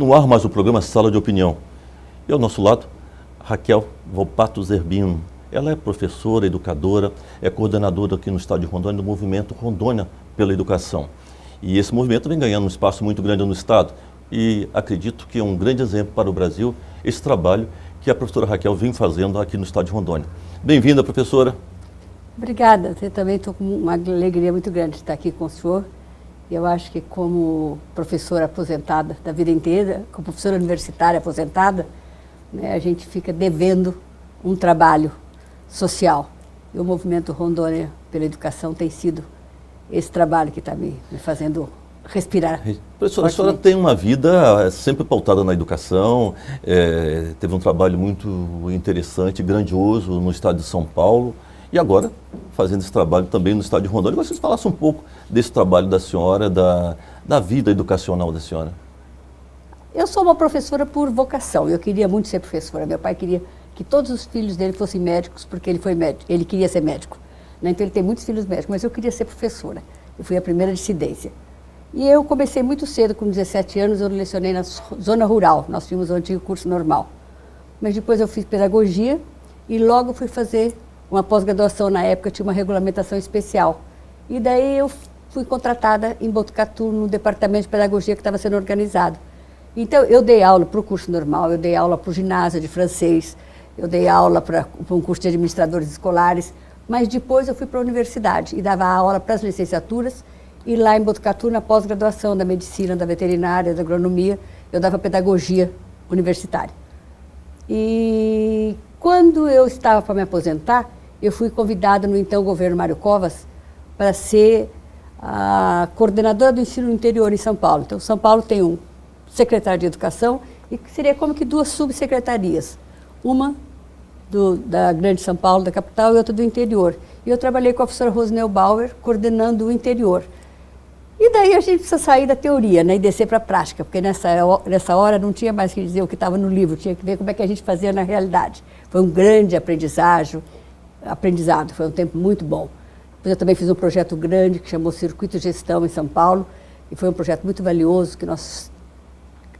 No ar mais o programa Sala de Opinião. E ao nosso lado, Raquel Volpato Zerbino. Ela é professora, educadora, é coordenadora aqui no estado de Rondônia do movimento Rondônia pela Educação. E esse movimento vem ganhando um espaço muito grande no estado. E acredito que é um grande exemplo para o Brasil esse trabalho que a professora Raquel vem fazendo aqui no estado de Rondônia. Bem-vinda, professora. Obrigada. Eu também estou com uma alegria muito grande de estar aqui com o senhor. Eu acho que como professora aposentada da vida inteira, como professora universitária aposentada, né, a gente fica devendo um trabalho social. E o movimento Rondônia pela Educação tem sido esse trabalho que está me fazendo respirar. Professora, a senhora tem uma vida sempre pautada na educação, teve um trabalho muito interessante, grandioso no estado de São Paulo, e agora fazendo esse trabalho também no estado de Rondônia. Eu gostaria que você falasse um pouco desse trabalho da senhora, da vida educacional da senhora. Eu sou uma professora por vocação, eu queria muito ser professora. Meu pai queria que todos os filhos dele fossem médicos, porque ele foi médico, ele queria ser médico. Né? Então ele tem muitos filhos médicos, mas eu queria ser professora. Eu fui a primeira dissidência. E eu comecei muito cedo, com 17 anos, eu lecionei na zona rural, nós tínhamos o antigo curso normal. Mas depois eu fiz pedagogia e logo fui fazer uma pós-graduação. Na época tinha uma regulamentação especial. E daí eu fui contratada em Botucatu, no departamento de pedagogia que estava sendo organizado. Então eu dei aula para o curso normal, eu dei aula para o ginásio de francês, eu dei aula para um curso de administradores escolares, mas depois eu fui para a universidade e dava aula para as licenciaturas. E lá em Botucatu, na pós-graduação da medicina, da veterinária, da agronomia, eu dava pedagogia universitária. E quando eu estava para me aposentar, eu fui convidada no então governo Mário Covas para ser a coordenadora do ensino no interior em São Paulo. Então, São Paulo tem um secretário de educação e que seria como que duas subsecretarias. Uma da Grande São Paulo, da capital, e outra do interior. E eu trabalhei com a professora Rosnel Bauer, coordenando o interior. E daí a gente precisa sair da teoria, né, e descer para a prática, porque nessa hora não tinha mais que dizer o que estava no livro, tinha que ver como é que a gente fazia na realidade. Foi um grande aprendizado, foi um tempo muito bom. Depois eu também fiz um projeto grande que chamou Circuito Gestão em São Paulo, e foi um projeto muito valioso, que nós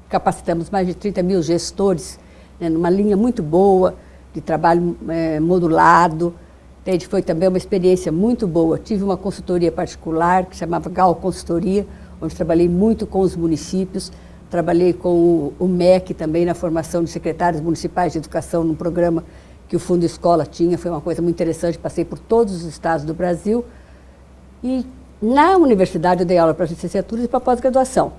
capacitamos mais de 30 mil gestores, né, numa linha muito boa, de trabalho modulado. Foi também uma experiência muito boa. Tive uma consultoria particular que chamava Gal Consultoria, onde trabalhei muito com os municípios. Trabalhei com o MEC também na formação de secretários municipais de educação, num programa que o Fundo Escola tinha. Foi uma coisa muito interessante, passei por todos os estados do Brasil. E na universidade eu dei aula para as licenciaturas e para a pós-graduação.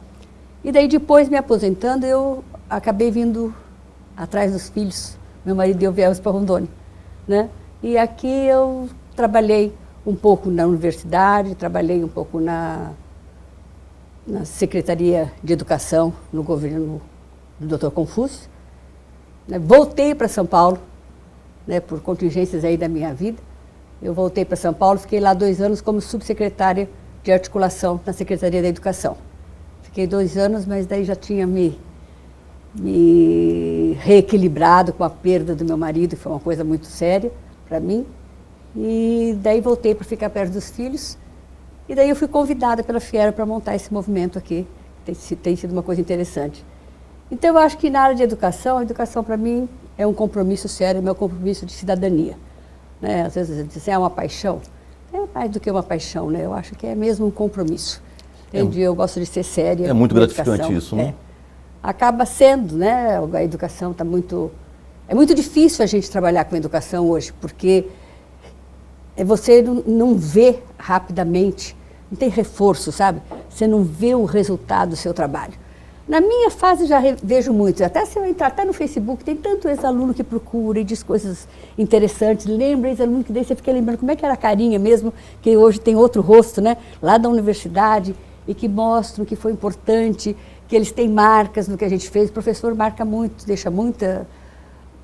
E daí depois, me aposentando, eu acabei vindo atrás dos filhos. Meu marido e eu viemos para Rondônia, né? E aqui eu trabalhei um pouco na universidade, trabalhei um pouco na Secretaria de Educação, no governo do Dr. Confúcio. Né? Voltei para São Paulo, né, por contingências aí da minha vida. Eu voltei para São Paulo, fiquei lá 2 anos como subsecretária de articulação na Secretaria da Educação. Fiquei 2 anos, mas daí já tinha me reequilibrado com a perda do meu marido, que foi uma coisa muito séria para mim, e daí voltei para ficar perto dos filhos, e daí eu fui convidada pela Fiera para montar esse movimento aqui, tem sido uma coisa interessante. Então eu acho que na área de educação, a educação para mim é um compromisso sério, é meu compromisso de cidadania. Né? Às vezes dizem, é uma paixão, é mais do que uma paixão, né? Eu acho que é mesmo um compromisso. Entende? Eu gosto de ser séria. É muito gratificante isso, né? Acaba sendo, né? A educação está muito... É muito difícil a gente trabalhar com educação hoje, porque você não vê rapidamente, não tem reforço, sabe? Você não vê o resultado do seu trabalho. Na minha fase já vejo muito, até se eu entrar até no Facebook, tem tanto ex-aluno que procura e diz coisas interessantes, lembra ex-aluno que daí você fica lembrando como é que era a carinha mesmo, que hoje tem outro rosto, né? Lá da universidade, e que mostram que foi importante, que eles têm marcas no que a gente fez. O professor marca muito,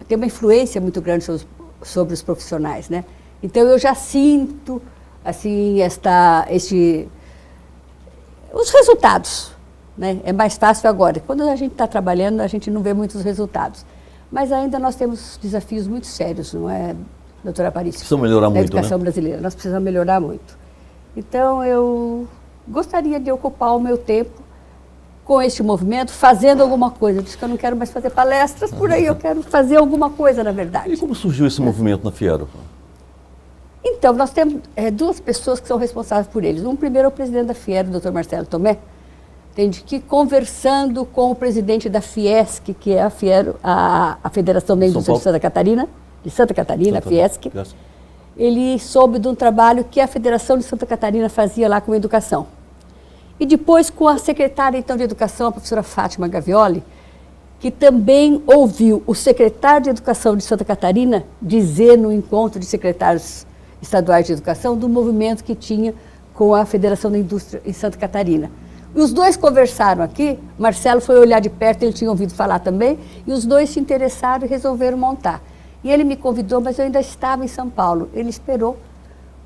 tem uma influência muito grande sobre os profissionais, né? Então eu já sinto assim os resultados, né? É mais fácil agora. Quando a gente está trabalhando, a gente não vê muitos resultados. Mas ainda nós temos desafios muito sérios, não é, doutora Aparício? Precisamos melhorar muito, na educação brasileira. Nós precisamos melhorar muito. Então eu gostaria de ocupar o meu tempo com este movimento, fazendo alguma coisa. Eu disse que eu não quero mais fazer palestras por aí, eu quero fazer alguma coisa, na verdade. E como surgiu esse movimento na Fiero? Então, nós temos duas pessoas que são responsáveis por eles. Primeiro é o presidente da Fiero, o Dr. Marcelo Tomé, entende, que conversando com o presidente da Fiesc, que é a Fiero, a Federação da Indústria de Santa Catarina, a Fiesc, ele soube de um trabalho que a Federação de Santa Catarina fazia lá com a educação. E depois com a secretária, então, de Educação, a professora Fátima Gavioli, que também ouviu o secretário de Educação de Santa Catarina dizer no encontro de secretários estaduais de educação do movimento que tinha com a Federação da Indústria em Santa Catarina. E os dois conversaram aqui, Marcelo foi olhar de perto, ele tinha ouvido falar também, e os dois se interessaram e resolveram montar. E ele me convidou, mas eu ainda estava em São Paulo. Ele esperou.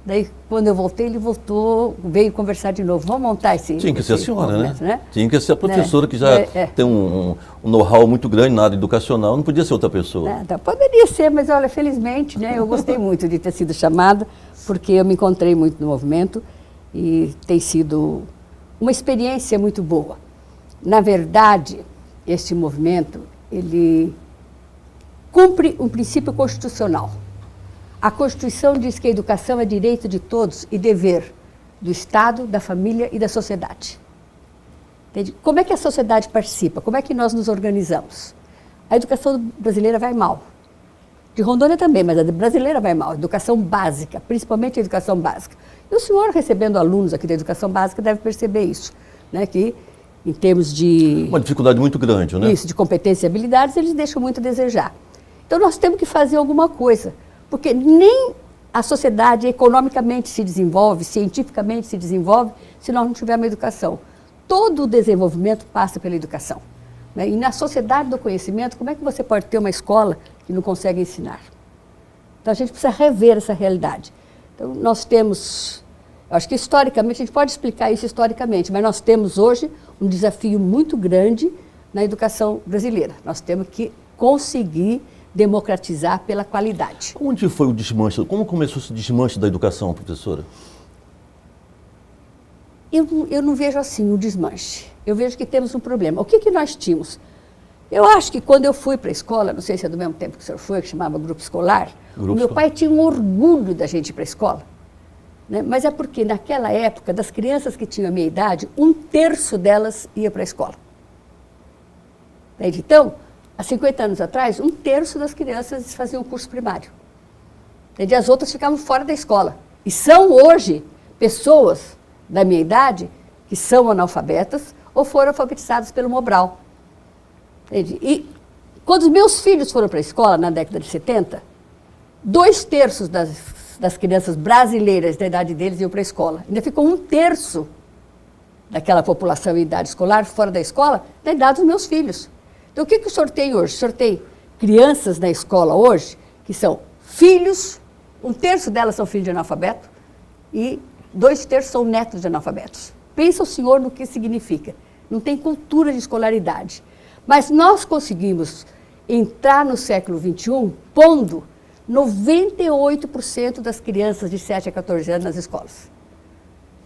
Daí, quando eu voltei, ele voltou, veio conversar de novo. Vamos montar esse... Tinha que ser a senhora, né? Tinha que ser a professora que já tem um know-how muito grande na área educacional, não podia ser outra pessoa. Então, poderia ser, mas olha, felizmente, né, eu gostei muito de ter sido chamada, porque eu me encontrei muito no movimento e tem sido uma experiência muito boa. Na verdade, este movimento, ele cumpre um princípio constitucional. A Constituição diz que a educação é direito de todos e dever do Estado, da família e da sociedade. Entende? Como é que a sociedade participa? Como é que nós nos organizamos? A educação brasileira vai mal. De Rondônia também, mas a brasileira vai mal. A educação básica, principalmente a educação básica. E o senhor, recebendo alunos aqui da educação básica, deve perceber isso, né? Que em termos de... Uma dificuldade muito grande, né? Isso, de competência e habilidades, eles deixam muito a desejar. Então nós temos que fazer alguma coisa. Porque nem a sociedade economicamente se desenvolve, cientificamente se desenvolve, se nós não tivermos educação. Todo o desenvolvimento passa pela educação. Né? E na sociedade do conhecimento, como é que você pode ter uma escola que não consegue ensinar? Então a gente precisa rever essa realidade. Então nós temos, acho que historicamente, a gente pode explicar isso historicamente, mas nós temos hoje um desafio muito grande na educação brasileira. Nós temos que conseguir democratizar pela qualidade. Onde foi o desmanche? Como começou esse desmanche da educação, professora? Eu não vejo assim o desmanche. Eu vejo que temos um problema. O que nós tínhamos? Eu acho que quando eu fui para a escola, não sei se é do mesmo tempo que o senhor foi, que chamava grupo escolar, o meu pai tinha um orgulho da gente ir para a escola. Né? Mas é porque naquela época, das crianças que tinham a minha idade, 1/3 delas ia para a escola. Então, há 50 anos atrás, 1/3 das crianças faziam o curso primário. E as outras ficavam fora da escola. E são hoje pessoas da minha idade que são analfabetas ou foram alfabetizadas pelo Mobral. Entende? E quando os meus filhos foram para a escola, na década de 70, 2/3 das crianças brasileiras da idade deles iam para a escola. Ainda ficou 1/3 daquela população em idade escolar fora da escola, da idade dos meus filhos. Então, o que o senhor tem hoje? O senhor tem crianças na escola hoje que são filhos, 1/3 delas são filhos de analfabeto e 2/3 são netos de analfabetos. Pensa o senhor no que significa. Não tem cultura de escolaridade. Mas nós conseguimos entrar no século XXI pondo 98% das crianças de 7 a 14 anos nas escolas.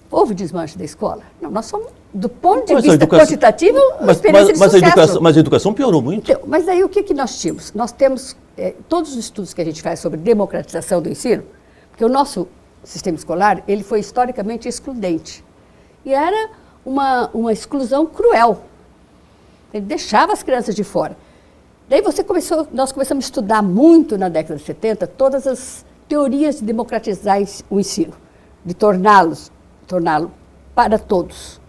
Houve desmanche da escola? Não, nós somos, do ponto de vista quantitativo, uma experiência de sucesso. Mas a educação piorou muito. Então, mas aí o que nós tínhamos? Nós temos, todos os estudos que a gente faz sobre democratização do ensino, porque o nosso sistema escolar, ele foi historicamente excludente. E era uma exclusão cruel. Ele deixava as crianças de fora. Daí nós começamos a estudar muito na década de 70 todas as teorias de democratizar o ensino, de torná-lo para todos.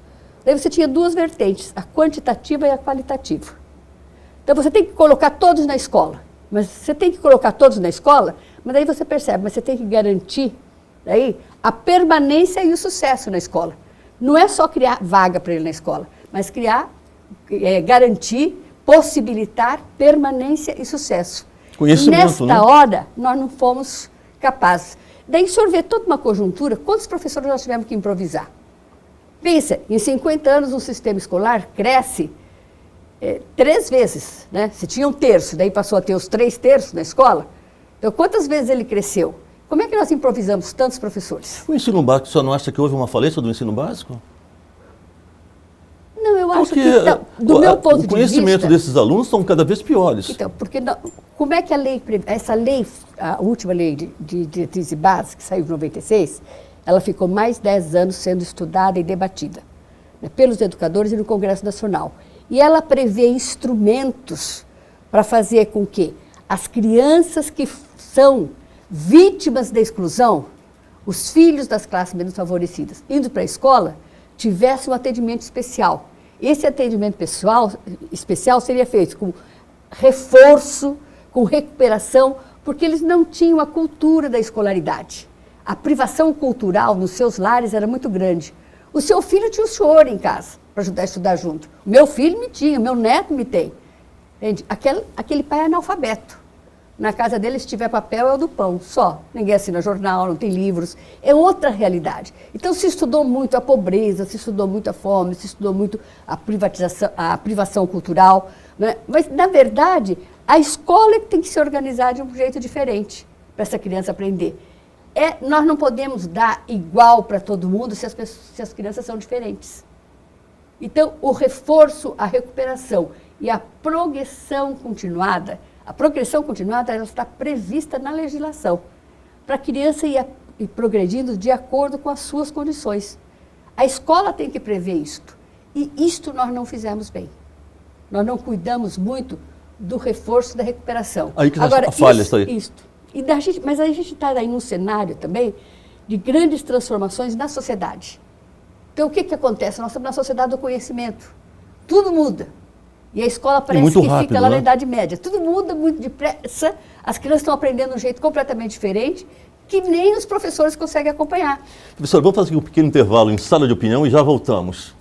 Daí você tinha duas vertentes, a quantitativa e a qualitativa. Então você tem que colocar todos na escola, mas você tem que colocar todos na escola, mas daí você percebe, mas você tem que garantir daí, a permanência e o sucesso na escola. Não é só criar vaga para ele na escola, mas garantir, possibilitar permanência e sucesso. Nesta hora, nós não fomos capazes. Daí, o senhor vê toda uma conjuntura, quantos professores nós tivemos que improvisar? Pensa, em 50 anos um sistema escolar cresce 3 vezes, né? Se tinha 1/3, daí passou a ter os 3/3 na escola. Então, quantas vezes ele cresceu? Como é que nós improvisamos tantos professores? O ensino básico, o senhor não acha que houve uma falência do ensino básico? Não, eu acho Porque que, então, do meu ponto de vista... o conhecimento desses alunos são cada vez piores. Então, porque como é que essa lei, a última lei de diretriz e base, que saiu em 96, ela ficou mais 10 anos sendo estudada e debatida, né, pelos educadores e no Congresso Nacional. E ela prevê instrumentos para fazer com que as crianças que são vítimas da exclusão, os filhos das classes menos favorecidas, indo para a escola, tivessem um atendimento especial. Esse atendimento especial seria feito com reforço, com recuperação, porque eles não tinham a cultura da escolaridade. A privação cultural nos seus lares era muito grande. O seu filho tinha o senhor em casa para ajudar a estudar junto. O meu filho me tinha, meu neto me tem. Entende? Aquele pai é analfabeto. Na casa dele, se tiver papel, é o do pão, só. Ninguém assina jornal, não tem livros. É outra realidade. Então, se estudou muito a pobreza, se estudou muito a fome, se estudou muito a privação cultural. Né? Mas, na verdade, a escola é que tem que se organizar de um jeito diferente para essa criança aprender. Nós não podemos dar igual para todo mundo se as crianças são diferentes. Então, o reforço, a recuperação e a progressão continuada, ela está prevista na legislação, para a criança ir progredindo de acordo com as suas condições. A escola tem que prever isto, e isto nós não fizemos bem. Nós não cuidamos muito do reforço da recuperação. Aí que a falha está aí. Mas a gente está aí num cenário também de grandes transformações na sociedade. Então, o que acontece? Nós estamos na sociedade do conhecimento. Tudo muda. E a escola parece que rápido, fica lá na né? Idade Média. Tudo muda muito depressa, as crianças estão aprendendo de um jeito completamente diferente, que nem os professores conseguem acompanhar. Professor, vamos fazer um pequeno intervalo em sala de opinião e já voltamos.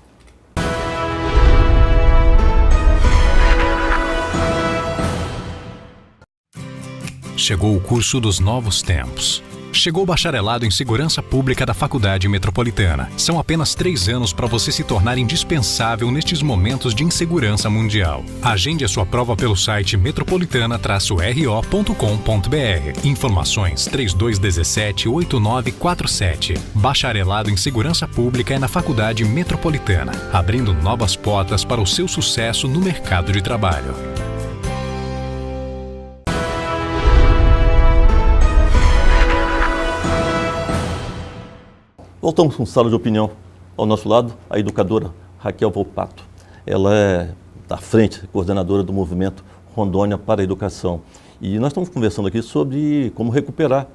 Chegou o curso dos novos tempos. Chegou o bacharelado em Segurança Pública da Faculdade Metropolitana. São apenas 3 anos para você se tornar indispensável nestes momentos de insegurança mundial. Agende a sua prova pelo site metropolitana-ro.com.br. Informações 3217-8947. Bacharelado em Segurança Pública é na Faculdade Metropolitana, abrindo novas portas para o seu sucesso no mercado de trabalho. Voltamos com sala de opinião. Ao nosso lado, a educadora Raquel Volpato. Ela é à frente, coordenadora do movimento Rondônia para a Educação. E nós estamos conversando aqui sobre como recuperar,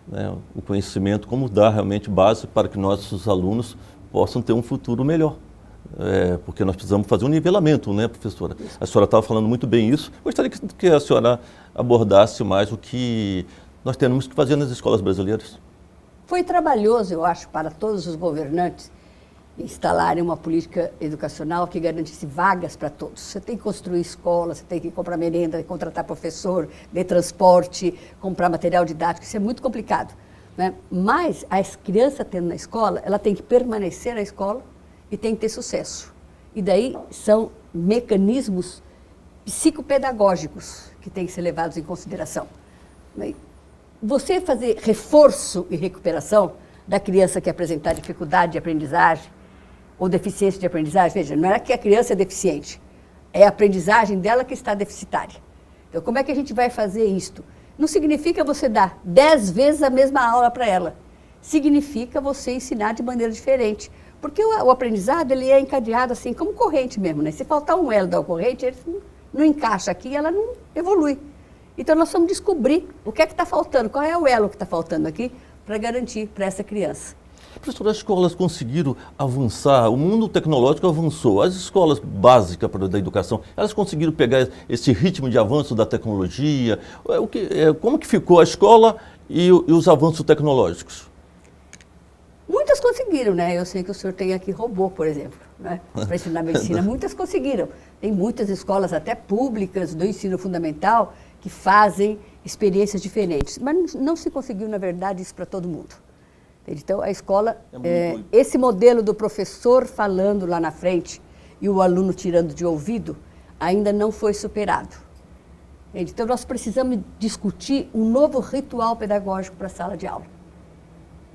né, o conhecimento, como dar realmente base para que nossos alunos possam ter um futuro melhor. Porque nós precisamos fazer um nivelamento, né, professora? A senhora estava falando muito bem isso. Gostaria que a senhora abordasse mais o que nós temos que fazer nas escolas brasileiras. Foi trabalhoso, eu acho, para todos os governantes instalarem uma política educacional que garantisse vagas para todos. Você tem que construir escola, você tem que comprar merenda, contratar professor, de transporte, comprar material didático, isso é muito complicado, né? Mas a criança tendo na escola, ela tem que permanecer na escola e tem que ter sucesso. E daí são mecanismos psicopedagógicos que têm que ser levados em consideração. Você fazer reforço e recuperação da criança que apresentar dificuldade de aprendizagem ou deficiência de aprendizagem, veja, não é que a criança é deficiente, é a aprendizagem dela que está deficitária. Então, como é que a gente vai fazer isto? Não significa você dar 10 vezes a mesma aula para ela. Significa você ensinar de maneira diferente. Porque o aprendizado, ele é encadeado assim, como corrente mesmo, né? Se faltar um elo da corrente, ele não encaixa aqui, ela não evolui. Então, nós vamos descobrir o que é que está faltando, qual é o elo que está faltando aqui para garantir para essa criança. Professora, as escolas conseguiram avançar, o mundo tecnológico avançou, as escolas básicas da educação, elas conseguiram pegar esse ritmo de avanço da tecnologia? Como que ficou a escola e os avanços tecnológicos? Muitas conseguiram, né? Eu sei que o senhor tem aqui robô, por exemplo, né? Para ensinar medicina, muitas conseguiram. Tem muitas escolas, até públicas, do ensino fundamental, que fazem experiências diferentes. Mas não se conseguiu, na verdade, isso para todo mundo. Então, a escola, esse modelo do professor falando lá na frente e o aluno tirando de ouvido, ainda não foi superado. Então, nós precisamos discutir um novo ritual pedagógico para a sala de aula.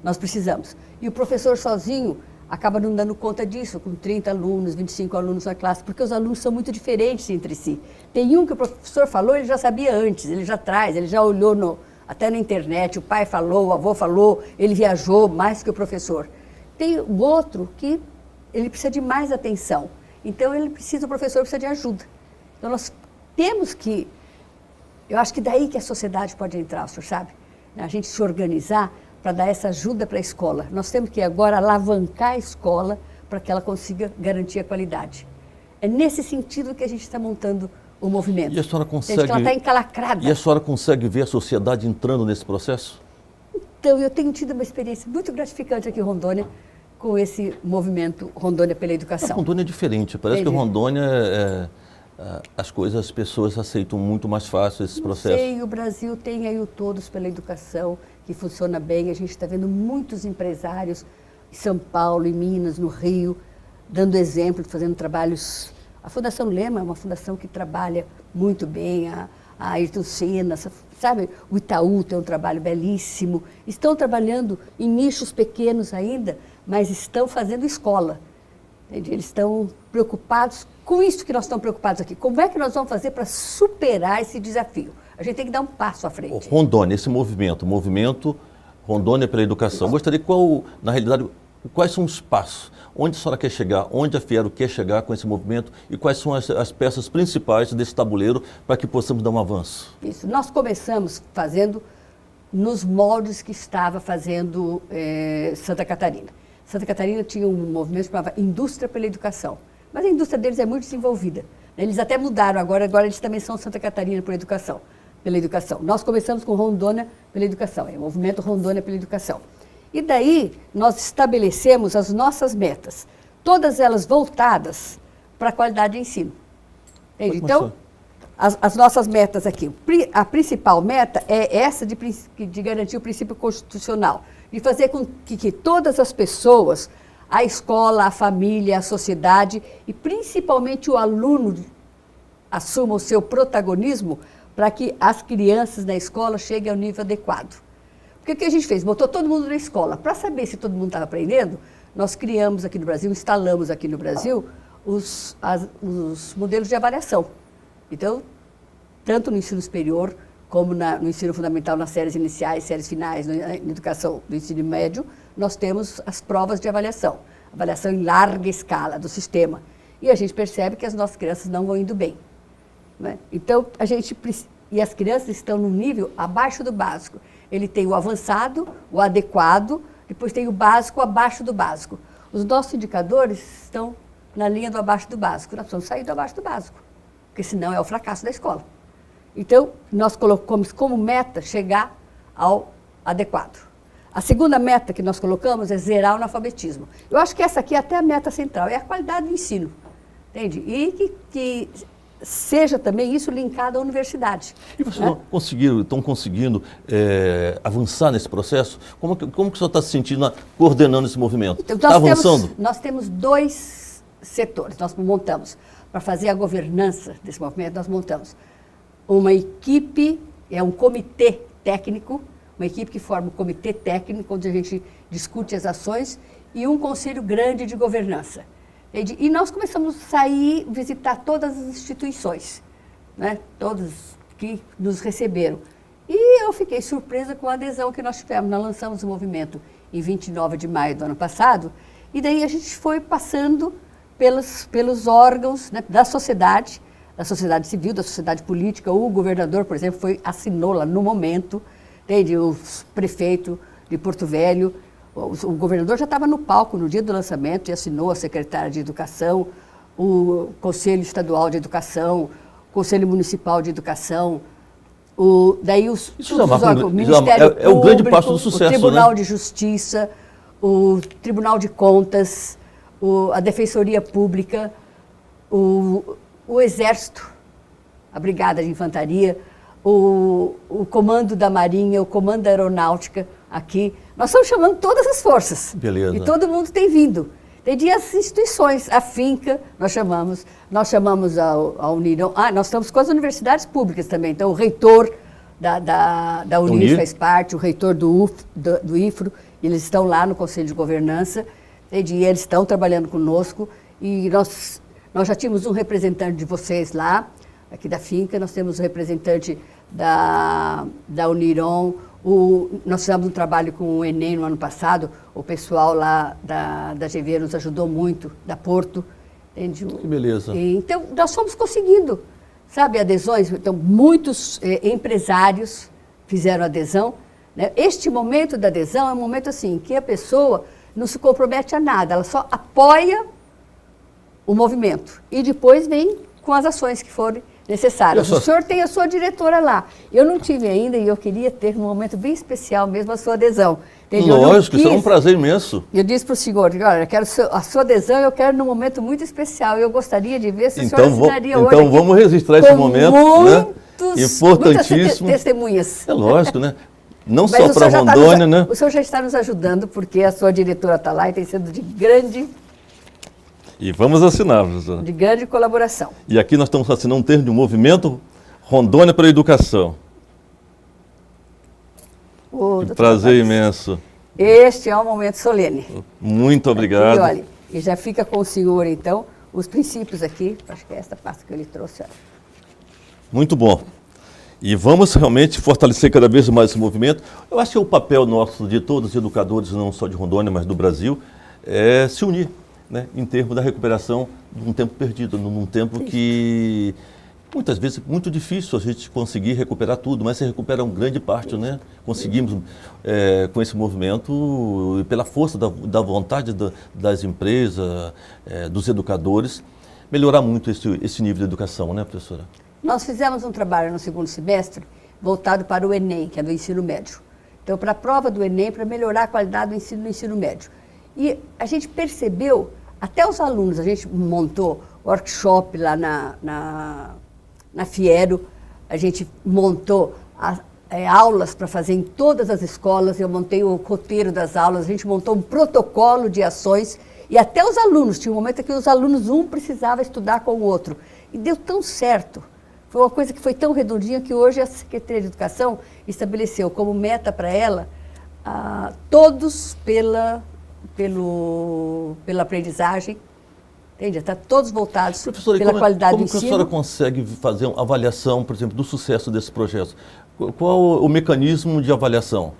Nós precisamos. E o professor sozinho, acaba não dando conta disso, com 30 alunos, 25 alunos na classe, porque os alunos são muito diferentes entre si. Tem um que o professor falou, ele já sabia antes, ele já traz, ele já olhou até na internet, o pai falou, o avô falou, ele viajou mais que o professor. Tem o outro que ele precisa de mais atenção, então o professor precisa de ajuda. Então nós temos que, eu acho que daí que a sociedade pode entrar, o senhor sabe? A gente se organizar para dar essa ajuda para a escola. Nós temos que agora alavancar a escola para que ela consiga garantir a qualidade. É nesse sentido que a gente está montando o movimento. E a senhora consegue... Ela está encalacrada. E a senhora consegue ver a sociedade entrando nesse processo? Então, eu tenho tido uma experiência muito gratificante aqui em Rondônia com esse movimento Rondônia pela Educação. A Rondônia é diferente. Parece que Rondônia, as pessoas aceitam muito mais fácil esses processos. Sei, o Brasil tem aí o Todos pela Educação, que funciona bem. A gente está vendo muitos empresários em São Paulo, em Minas, no Rio, dando exemplo, fazendo trabalhos. A Fundação Lema é uma fundação que trabalha muito bem, a Ayrton Senna, sabe? O Itaú tem um trabalho belíssimo. Estão trabalhando em nichos pequenos ainda, mas estão fazendo escola. Entende? Eles estão preocupados com isso que nós estamos preocupados aqui. Como é que nós vamos fazer para superar esse desafio? A gente tem que dar um passo à frente. Rondônia, esse movimento Rondônia pela Educação. Gostaria na realidade, quais são os passos? Onde a senhora quer chegar? Onde a Fiero quer chegar com esse movimento? E quais são as peças principais desse tabuleiro para que possamos dar um avanço? Isso. Nós começamos fazendo nos moldes que estava fazendo Santa Catarina. Santa Catarina tinha um movimento que chamava Indústria pela Educação. Mas a indústria deles é muito desenvolvida. Eles até mudaram agora eles também são Santa Catarina pela Educação. Nós começamos com Rondônia pela Educação, é o movimento Rondônia pela Educação. E daí nós estabelecemos as nossas metas, todas elas voltadas para a qualidade de ensino. Entende? Então, as nossas metas aqui, a principal meta é essa de garantir o princípio constitucional, de fazer com que todas as pessoas, a escola, a família, a sociedade e principalmente o aluno assumam o seu protagonismo para que as crianças na escola cheguem ao nível adequado. Porque o que a gente fez? Botou todo mundo na escola. Para saber se todo mundo estava aprendendo, nós criamos aqui no Brasil, instalamos aqui no Brasil os modelos de avaliação. Então, tanto no ensino superior como no ensino fundamental, nas séries iniciais, séries finais, na educação do ensino médio, nós temos as provas de avaliação em larga escala do sistema. E a gente percebe que as nossas crianças não vão indo bem. Né? Então, e as crianças estão no nível abaixo do básico. Ele tem o avançado, o adequado, depois tem o básico, abaixo do básico. Os nossos indicadores estão na linha do abaixo do básico. Nós precisamos sair do abaixo do básico, porque senão é o fracasso da escola. Então, nós colocamos como meta chegar ao adequado. A segunda meta que nós colocamos é zerar o analfabetismo. Eu acho que essa aqui é até a meta central, é a qualidade do ensino. Entende? E que seja também isso linkado à universidade. E vocês estão conseguindo avançar nesse processo? Como que o senhor está se sentindo coordenando esse movimento? Então, está avançando? Nós temos 2 setores, nós montamos, para fazer a governança desse movimento, nós montamos uma equipe, um comitê técnico, uma equipe que forma um comitê técnico, onde a gente discute as ações, e um conselho grande de governança. E nós começamos a sair, visitar todas as instituições, né? Todas que nos receberam. E eu fiquei surpresa com a adesão que nós tivemos. Nós lançamos o movimento em 29 de maio do ano passado, e daí a gente foi passando pelos órgãos, né, da sociedade civil, da sociedade política. O governador, por exemplo, assinou lá no momento, entende? O prefeito de Porto Velho. O governador já estava no palco no dia do lançamento e assinou, a secretária de Educação, o Conselho Estadual de Educação, o Conselho Municipal de Educação, daí o Ministério Público, o grande passo do sucesso, o Tribunal, né? de Justiça, o Tribunal de Contas, a Defensoria Pública, o Exército, a Brigada de Infantaria, o Comando da Marinha, o Comando da Aeronáutica aqui. Nós estamos chamando todas as forças. Beleza. E todo mundo tem vindo. Tem as instituições, a FINCA, nós chamamos a Unir. Nós estamos com as universidades públicas também. Então, o reitor da Unir faz parte, o reitor do IFRO, eles estão lá no Conselho de Governança. entende? E eles estão trabalhando conosco e nós já tínhamos um representante de vocês lá, aqui da Finca, nós temos um representante da Uniron, nós fizemos um trabalho com o Enem no ano passado, o pessoal lá da GV nos ajudou muito, da Porto, entende? Que beleza. Então, nós fomos conseguindo, sabe, adesões, então muitos empresários fizeram adesão, né? Este momento da adesão é um momento assim, que a pessoa não se compromete a nada, ela só apoia o movimento e depois vem com as ações que forem necessárias. O senhor tem a sua diretora lá. Eu não tive ainda e eu queria ter um momento bem especial mesmo a sua adesão. Entendeu? Lógico, isso é um prazer imenso. Eu disse para o senhor, olha, eu quero a sua adesão, eu quero num momento muito especial. Eu gostaria de ver se o senhor assinaria hoje. Então vamos registrar esse momento, né? Importantíssimo. Muitas testemunhas. É lógico, né? Não Mas só para Rondônia, né? O senhor já está nos ajudando, porque a sua diretora está lá e tem sido de grande... E vamos assinar, professora. De grande colaboração. E aqui nós estamos assinando um termo de movimento Rondônia para a Educação. Que prazer imenso. Este é um momento solene. Muito obrigado. E olha, e já fica com o senhor, então, os princípios aqui, acho que é esta pasta que ele trouxe. Olha. Muito bom. E vamos realmente fortalecer cada vez mais esse movimento. Eu acho que o papel nosso, de todos os educadores, não só de Rondônia, mas do Brasil, é se unir, né, em termos da recuperação de um tempo perdido, num tempo que muitas vezes é muito difícil a gente conseguir recuperar tudo, mas se recupera uma grande parte, né? Conseguimos, com esse movimento, e pela força da vontade das empresas, dos educadores, melhorar muito esse nível de educação, né, professora? Nós fizemos um trabalho no segundo semestre voltado para o Enem, que é do ensino médio. Então, para a prova do Enem, para melhorar a qualidade do ensino no ensino médio. E a gente percebeu, até os alunos, a gente montou workshop lá na Fiero, a gente montou aulas para fazer em todas as escolas, eu montei o roteiro das aulas, a gente montou um protocolo de ações e até os alunos, tinha um momento em que os alunos, um precisava estudar com o outro. E deu tão certo, foi uma coisa que foi tão redondinha que hoje a Secretaria de Educação estabeleceu como meta para ela todos pela aprendizagem, entende? Está todos voltados pela qualidade do ensino. Como que a senhora consegue fazer uma avaliação, por exemplo, do sucesso desse projeto? Qual o mecanismo de avaliação?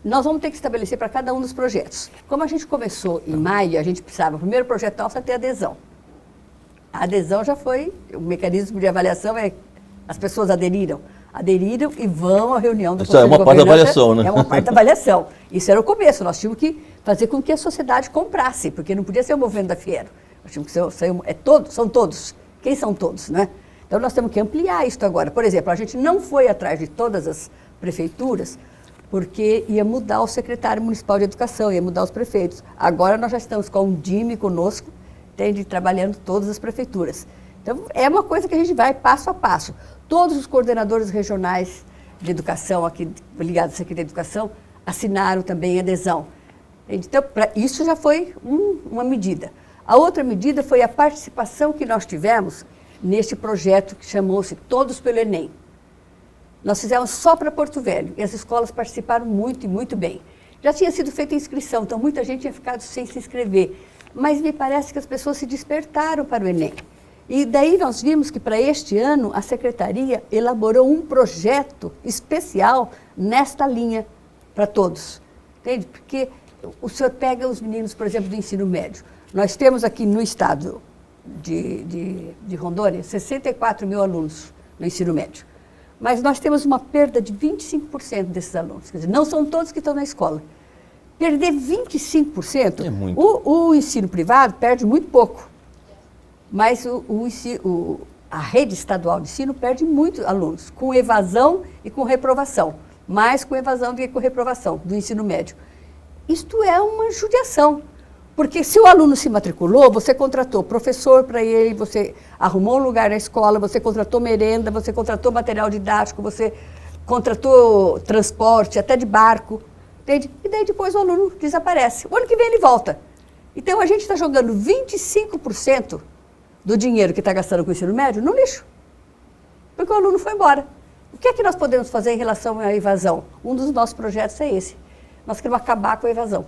Nós vamos ter que estabelecer para cada um dos projetos. Como a gente começou em maio, a gente precisava, o primeiro projeto nosso é ter adesão. A adesão já foi, o mecanismo de avaliação as pessoas aderiram e vão à reunião do Conselho de Governança. Isso é uma parte da avaliação, né? É uma parte da avaliação. Isso era o começo, nós tínhamos que fazer com que a sociedade comprasse, porque não podia ser o movimento da Fiero. Nós tínhamos que ser são todos. Quem são todos, né? Então nós temos que ampliar isso agora. Por exemplo, a gente não foi atrás de todas as prefeituras, porque ia mudar o secretário municipal de educação, ia mudar os prefeitos. Agora nós já estamos com o DIME conosco, trabalhando todas as prefeituras. Então, é uma coisa que a gente vai passo a passo. Todos os coordenadores regionais de educação, aqui ligados à Secretaria de Educação, assinaram também adesão. Então, isso já foi uma medida. A outra medida foi a participação que nós tivemos neste projeto que chamou-se Todos pelo Enem. Nós fizemos só para Porto Velho e as escolas participaram muito e muito bem. Já tinha sido feita a inscrição, então muita gente tinha ficado sem se inscrever. Mas me parece que as pessoas se despertaram para o Enem. E daí nós vimos que para este ano a Secretaria elaborou um projeto especial nesta linha para todos. Entende? Porque o senhor pega os meninos, por exemplo, do ensino médio. Nós temos aqui no estado de Rondônia 64 mil alunos no ensino médio. Mas nós temos uma perda de 25% desses alunos. Quer dizer, não são todos que estão na escola. Perder 25%, é muito. O ensino privado perde muito pouco, mas a rede estadual de ensino perde muitos alunos, com evasão e com reprovação, mais com evasão do que com reprovação do ensino médio. Isto é uma judiação, porque se o aluno se matriculou, você contratou professor para ele, você arrumou um lugar na escola, você contratou merenda, você contratou material didático, você contratou transporte, até de barco. Entende? E daí depois o aluno desaparece. O ano que vem ele volta. Então a gente está jogando 25% do dinheiro que está gastando com o ensino médio no lixo. Porque o aluno foi embora. O que é que nós podemos fazer em relação à evasão? Um dos nossos projetos é esse. Nós queremos acabar com a evasão.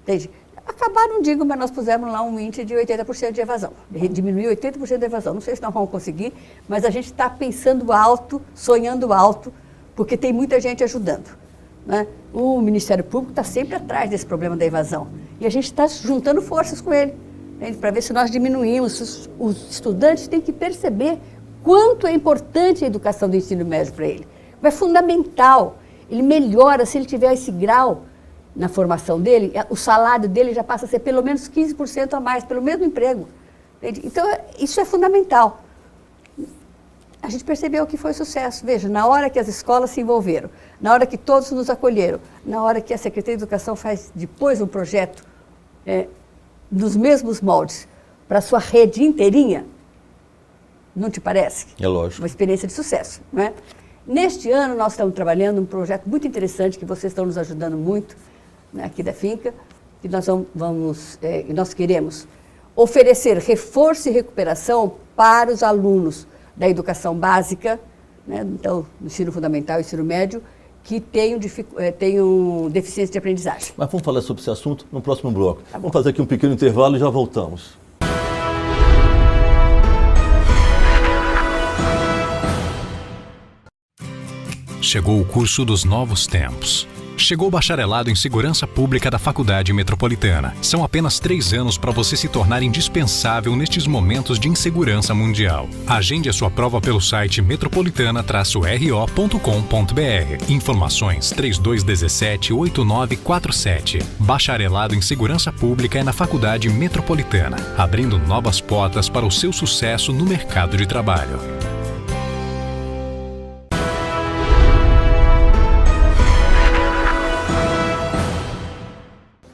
Entende? Acabar não digo, mas nós pusemos lá um índice de 80% de evasão. Diminuiu 80% da evasão. Não sei se nós vamos conseguir, mas a gente está pensando alto, sonhando alto, porque tem muita gente ajudando. Né? O Ministério Público está sempre atrás desse problema da evasão. E a gente está juntando forças com ele, né, para ver se nós diminuímos. Os estudantes têm que perceber quanto é importante a educação do ensino médio para ele. É fundamental. Ele melhora se ele tiver esse grau na formação dele, o salário dele já passa a ser pelo menos 15% a mais, pelo mesmo emprego. Então, isso é fundamental. A gente percebeu que foi sucesso. Veja, na hora que as escolas se envolveram, na hora que todos nos acolheram, na hora que a Secretaria de Educação faz depois um projeto nos mesmos moldes para a sua rede inteirinha, não te parece? É lógico. Uma experiência de sucesso, não é? Neste ano, nós estamos trabalhando um projeto muito interessante, que vocês estão nos ajudando muito, né, aqui da Finca, que nós queremos oferecer reforço e recuperação para os alunos da educação básica, né, então, do ensino fundamental e ensino médio, que tenham deficiência de aprendizagem. Mas vamos falar sobre esse assunto no próximo bloco. Tá, vamos fazer aqui um pequeno intervalo e já voltamos. Chegou o curso dos novos tempos. Chegou o bacharelado em Segurança Pública da Faculdade Metropolitana. São apenas 3 anos para você se tornar indispensável nestes momentos de insegurança mundial. Agende a sua prova pelo site metropolitana-ro.com.br. Informações 3217-8947. Bacharelado em Segurança Pública é na Faculdade Metropolitana, abrindo novas portas para o seu sucesso no mercado de trabalho.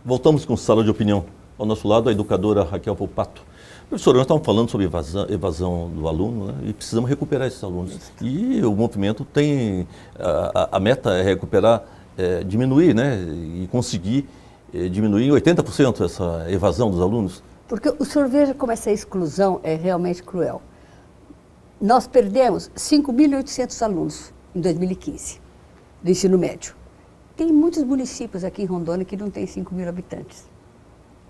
Voltamos com Sala de Opinião. Ao nosso lado, a educadora Raquel Volpato. Professora, nós estamos falando sobre evasão do aluno, né? E precisamos recuperar esses alunos. E o movimento tem... A meta é recuperar, diminuir, né? E conseguir diminuir em 80% essa evasão dos alunos. Porque o senhor veja como essa exclusão é realmente cruel. Nós perdemos 5.800 alunos em 2015 do ensino médio. Tem muitos municípios aqui em Rondônia que não tem 5.000 habitantes.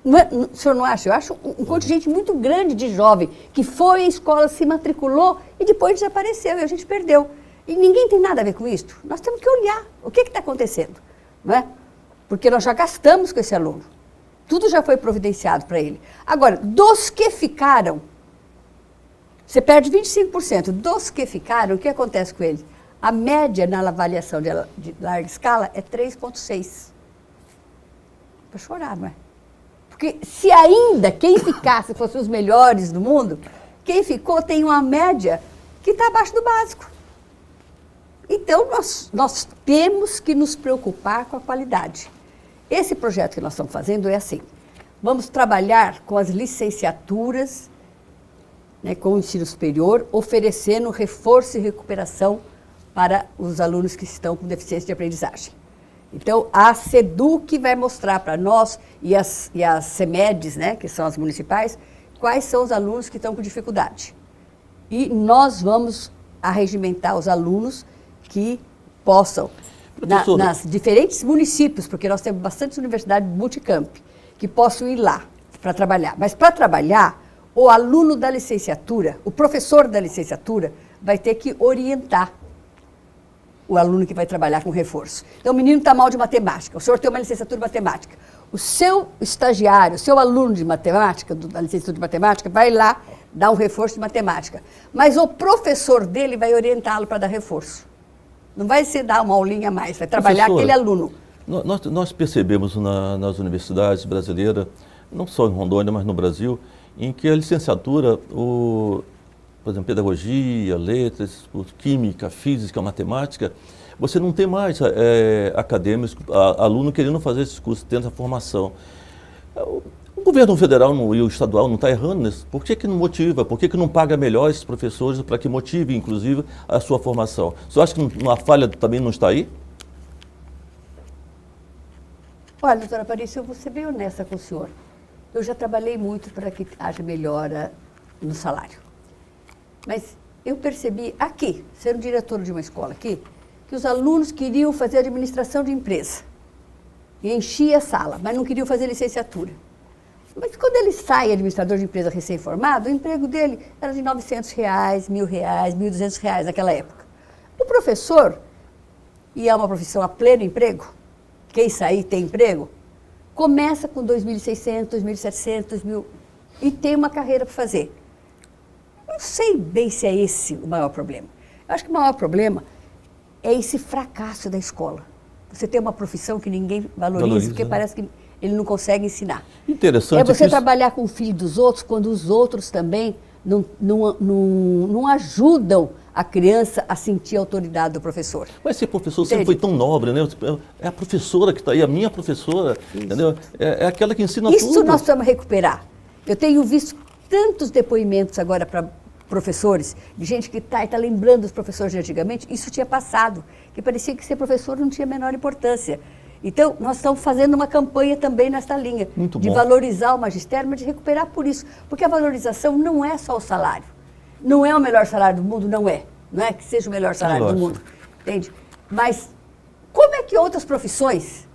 O senhor não acha? Eu acho um contingente muito grande de jovem que foi à escola, se matriculou e depois desapareceu e a gente perdeu. E ninguém tem nada a ver com isso. Nós temos que olhar o que está acontecendo, não é? Porque nós já gastamos com esse aluno. Tudo já foi providenciado para ele. Agora, dos que ficaram, você perde 25%. Dos que ficaram, o que acontece com eles? A média na avaliação de larga escala é 3,6. Para chorar, não é? Porque se ainda quem ficasse fosse os melhores do mundo, quem ficou tem uma média que está abaixo do básico. Então, nós temos que nos preocupar com a qualidade. Esse projeto que nós estamos fazendo é assim. Vamos trabalhar com as licenciaturas, né, com o ensino superior, oferecendo reforço e recuperação para os alunos que estão com deficiência de aprendizagem. Então, a SEDUC vai mostrar para nós, e as CEMEDs, né, que são as municipais, quais são os alunos que estão com dificuldade. E nós vamos arregimentar os alunos que possam, nas diferentes municípios, porque nós temos bastante universidades multicamp, que possam ir lá para trabalhar. Mas para trabalhar, o aluno da licenciatura, o professor da licenciatura, vai ter que orientar o aluno que vai trabalhar com reforço. Então, o menino está mal de matemática, o senhor tem uma licenciatura de matemática. O seu estagiário, o seu aluno de matemática, da licenciatura de matemática, vai lá dar um reforço de matemática. Mas o professor dele vai orientá-lo para dar reforço. Não vai ser dar uma aulinha a mais, vai trabalhar aquele aluno. Nós percebemos nas universidades brasileiras, não só em Rondônia, mas no Brasil, em que a licenciatura, por exemplo, pedagogia, letras, química, física, matemática, você não tem mais acadêmicos, aluno querendo fazer esses cursos, tendo essa formação. O governo federal e o estadual não está errando nisso. Por que não motiva? Por que não paga melhor esses professores para que motive, inclusive, a sua formação? Você acha que a falha também não está aí? Olha, doutora Aparício, eu vou ser bem honesta com o senhor. Eu já trabalhei muito para que haja melhora no salário. Mas eu percebi aqui, sendo diretor de uma escola aqui, que os alunos queriam fazer administração de empresa. E enchia a sala, mas não queriam fazer licenciatura. Mas quando ele sai, administrador de empresa recém-formado, o emprego dele era de R$900, R$1.000, R$1.200 naquela época. O professor, e é uma profissão a pleno emprego, quem sair tem emprego, começa com 2.600, 2.700, 2.000 e tem uma carreira para fazer. Não sei bem se é esse o maior problema. Eu acho que o maior problema é esse fracasso da escola. Você tem uma profissão que ninguém valoriza, porque parece que ele não consegue ensinar. Interessante. É você trabalhar com o filho dos outros quando os outros também não ajudam a criança a sentir a autoridade do professor. Mas ser professor sempre foi tão nobre, né? É a professora que está aí, a minha professora, entendeu? É aquela que ensina tudo. Isso nós precisamos recuperar. Eu tenho visto tantos depoimentos agora para professores, de gente que está lembrando dos professores de antigamente, isso tinha passado, que parecia que ser professor não tinha a menor importância. Então, nós estamos fazendo uma campanha também nesta linha, de valorizar o magistério, mas de recuperar por isso. Porque a valorização não é só o salário. Não é o melhor salário do mundo, não é. Não é que seja o melhor salário do mundo, entende? Mas como é que outras profissões,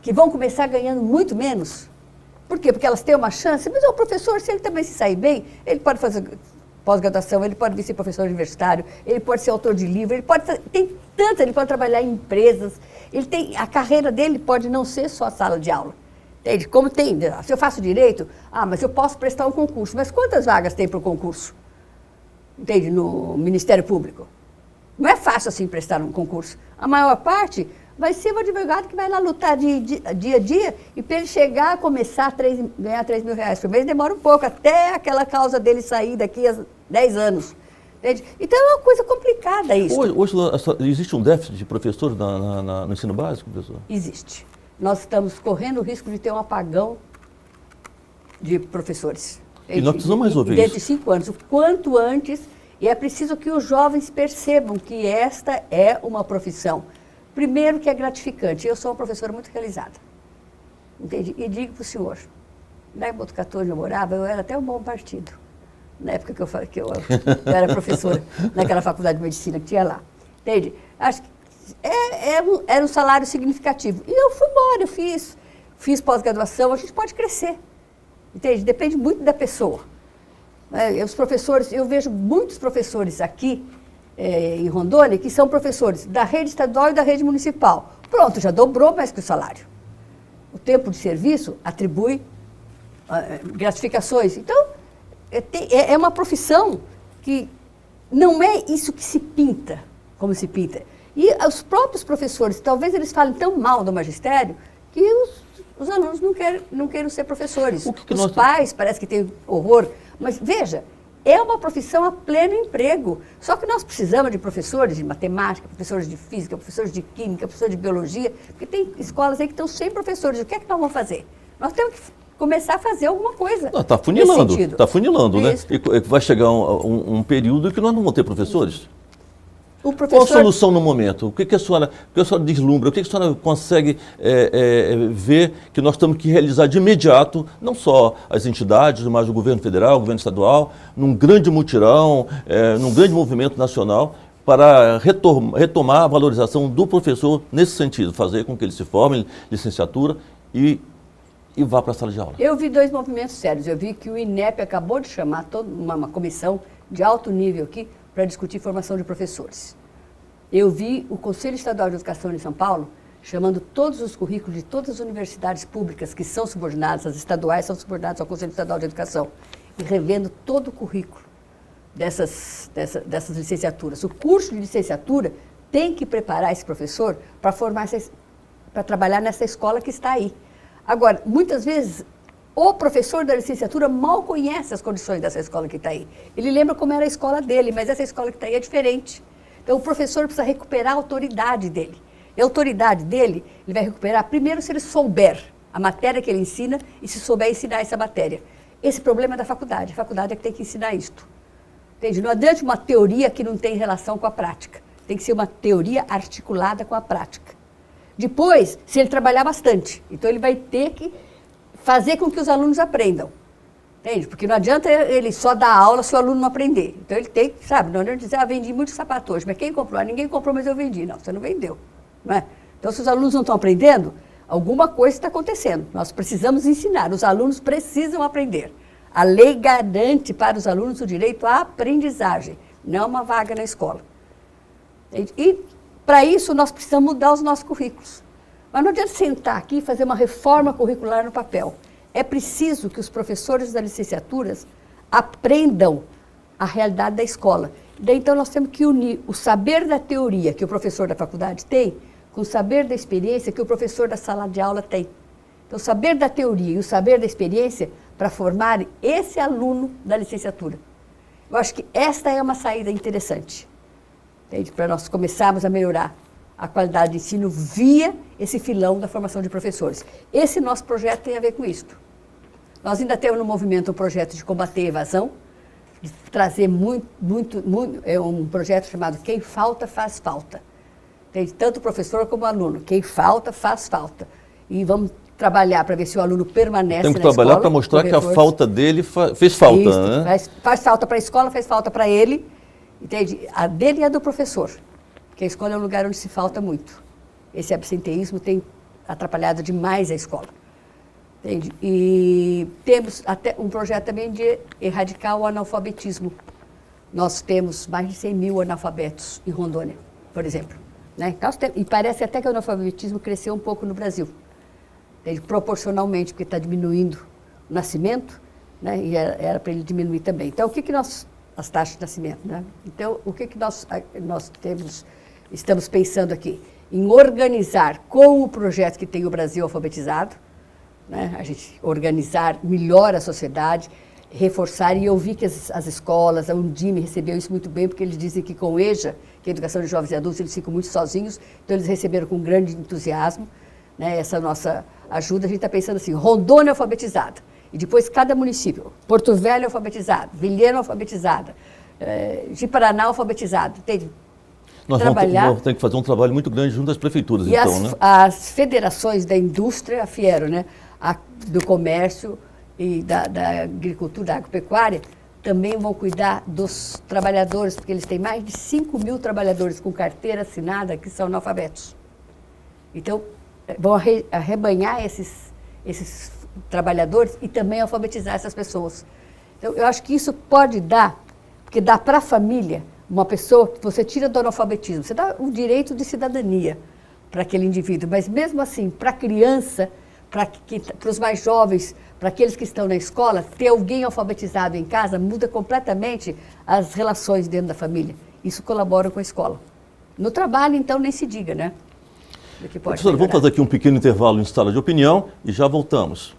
que vão começar ganhando muito menos, por quê? Porque elas têm uma chance, mas o professor, se ele também se sair bem, ele pode fazer pós-graduação, ele pode vir ser professor universitário, ele pode ser autor de livro, ele pode tem tanto, ele pode trabalhar em empresas, a carreira dele pode não ser só a sala de aula. Entende? Como tem, se eu faço direito, mas eu posso prestar um concurso, mas quantas vagas tem para o concurso? Entende? No Ministério Público. Não é fácil assim prestar um concurso. A maior parte vai ser o advogado que vai lá lutar dia a dia e para ele chegar a começar a ganhar R$3.000 por mês demora um pouco, até aquela causa dele sair daqui a 10 anos. Entende? Então é uma coisa complicada isso. Hoje existe um déficit de professores no ensino básico, professor? Existe. Nós estamos correndo o risco de ter um apagão de professores. E nós precisamos resolver isso. Dentro de 5 anos, o quanto antes, e é preciso que os jovens percebam que esta é uma profissão. Primeiro que é gratificante. Eu sou uma professora muito realizada. Entende? E digo para o senhor, lá em Botucatu, onde eu morava, eu era até um bom partido. Na época que eu era professora, naquela faculdade de medicina que tinha lá. Entende? Acho que era um salário significativo. E eu fui embora, eu fiz pós-graduação, a gente pode crescer. Entende? Depende muito da pessoa. Os professores, eu vejo muitos professores aqui em Rondônia que são professores da rede estadual e da rede municipal. Pronto, já dobrou mais que o salário. O tempo de serviço atribui gratificações. Então, é uma profissão que não é isso que se pinta, como se pinta. E os próprios professores, talvez eles falem tão mal do magistério que os alunos não querem ser professores. Os pais parece que têm horror. Mas veja, é uma profissão a pleno emprego. Só que nós precisamos de professores de matemática, professores de física, professores de química, professores de biologia, porque tem escolas aí que estão sem professores. O que é que nós vamos fazer? Nós temos que começar a fazer alguma coisa. Está funilando, né? E vai chegar um período que nós não vamos ter professores. Qual a solução no momento? O que a senhora deslumbra? O que a senhora consegue ver que nós temos que realizar de imediato, não só as entidades, mas o governo federal, o governo estadual, num grande mutirão, num grande movimento nacional, para retomar a valorização do professor nesse sentido, fazer com que ele se forme em licenciatura e vá para a sala de aula? Eu vi 2 movimentos sérios. Eu vi que o INEP acabou de chamar uma comissão de alto nível aqui para discutir formação de professores. Eu vi o Conselho Estadual de Educação de São Paulo chamando todos os currículos de todas as universidades públicas que são subordinadas, as estaduais são subordinadas ao Conselho Estadual de Educação, e revendo todo o currículo dessas licenciaturas. O curso de licenciatura tem que preparar esse professor para trabalhar nessa escola que está aí. Agora, muitas vezes, o professor da licenciatura mal conhece as condições dessa escola que está aí. Ele lembra como era a escola dele, mas essa escola que está aí é diferente. Então, o professor precisa recuperar a autoridade dele. E a autoridade dele, ele vai recuperar primeiro se ele souber a matéria que ele ensina e se souber ensinar essa matéria. Esse problema é da faculdade. A faculdade é que tem que ensinar isto. Entende? Não adianta uma teoria que não tem relação com a prática. Tem que ser uma teoria articulada com a prática. Depois, se ele trabalhar bastante, então ele vai ter que fazer com que os alunos aprendam. Entende? Porque não adianta ele só dar aula se o aluno não aprender. Então ele tem que, não adianta dizer, vendi muitos sapatos hoje, mas quem comprou? Ninguém comprou, mas eu vendi. Não, você não vendeu. Não é? Então se os alunos não estão aprendendo, alguma coisa está acontecendo. Nós precisamos ensinar, os alunos precisam aprender. A lei garante para os alunos o direito à aprendizagem, não uma vaga na escola. E para isso nós precisamos mudar os nossos currículos. Mas não adianta sentar aqui e fazer uma reforma curricular no papel. É preciso que os professores das licenciaturas aprendam a realidade da escola. Daí, então, nós temos que unir o saber da teoria que o professor da faculdade tem com o saber da experiência que o professor da sala de aula tem. Então, o saber da teoria e o saber da experiência para formar esse aluno da licenciatura. Eu acho que esta é uma saída interessante, para nós começarmos a melhorar a qualidade de ensino via esse filão da formação de professores. Esse nosso projeto tem a ver com isso. Nós ainda temos no movimento um projeto de combater a evasão, de trazer um projeto chamado Quem Falta, Faz Falta. Tem tanto o professor como o aluno. Quem falta, faz falta. E vamos trabalhar para ver se o aluno permanece na escola. Tem que trabalhar para mostrar que a falta dele fez falta, isso, né? Faz falta para a escola, faz falta para ele, entende? A dele e a do professor. Porque a escola é um lugar onde se falta muito. Esse absenteísmo tem atrapalhado demais a escola. Entende? E temos até um projeto também de erradicar o analfabetismo. Nós temos mais de 100 mil analfabetos em Rondônia, por exemplo. Né? E parece até que o analfabetismo cresceu um pouco no Brasil. Entende? Proporcionalmente, porque está diminuindo o nascimento, né? E era para ele diminuir também. Então, o que nós... As taxas de nascimento, né? Então, o que nós estamos pensando aqui? Em organizar com o projeto que tem o Brasil Alfabetizado, né? A gente organizar melhor a sociedade, reforçar, e eu vi que as escolas, a Undime recebeu isso muito bem, porque eles dizem que com o EJA, que é a Educação de Jovens e Adultos, eles ficam muito sozinhos, então eles receberam com grande entusiasmo, né, essa nossa ajuda. A gente está pensando assim, Rondônia alfabetizada, e depois cada município, Porto Velho alfabetizado, Vilhena alfabetizada, Ji-Paraná alfabetizado, entende? Nós vamos ter que fazer um trabalho muito grande junto às prefeituras, e então, né? As federações da indústria, a Fiero, né, do comércio e da agricultura, da agropecuária, também vão cuidar dos trabalhadores, porque eles têm mais de 5 mil trabalhadores com carteira assinada que são analfabetos. Então, vão arrebanhar esses trabalhadores e também alfabetizar essas pessoas. Então, eu acho que isso pode dar, porque dá para a família, uma pessoa que você tira do analfabetismo, você dá o direito de cidadania para aquele indivíduo, mas mesmo assim, para a criança, para os mais jovens, para aqueles que estão na escola, ter alguém alfabetizado em casa muda completamente as relações dentro da família. Isso colabora com a escola. No trabalho, então, nem se diga, né? Professora, vamos fazer aqui um pequeno intervalo em sala de opinião e já voltamos.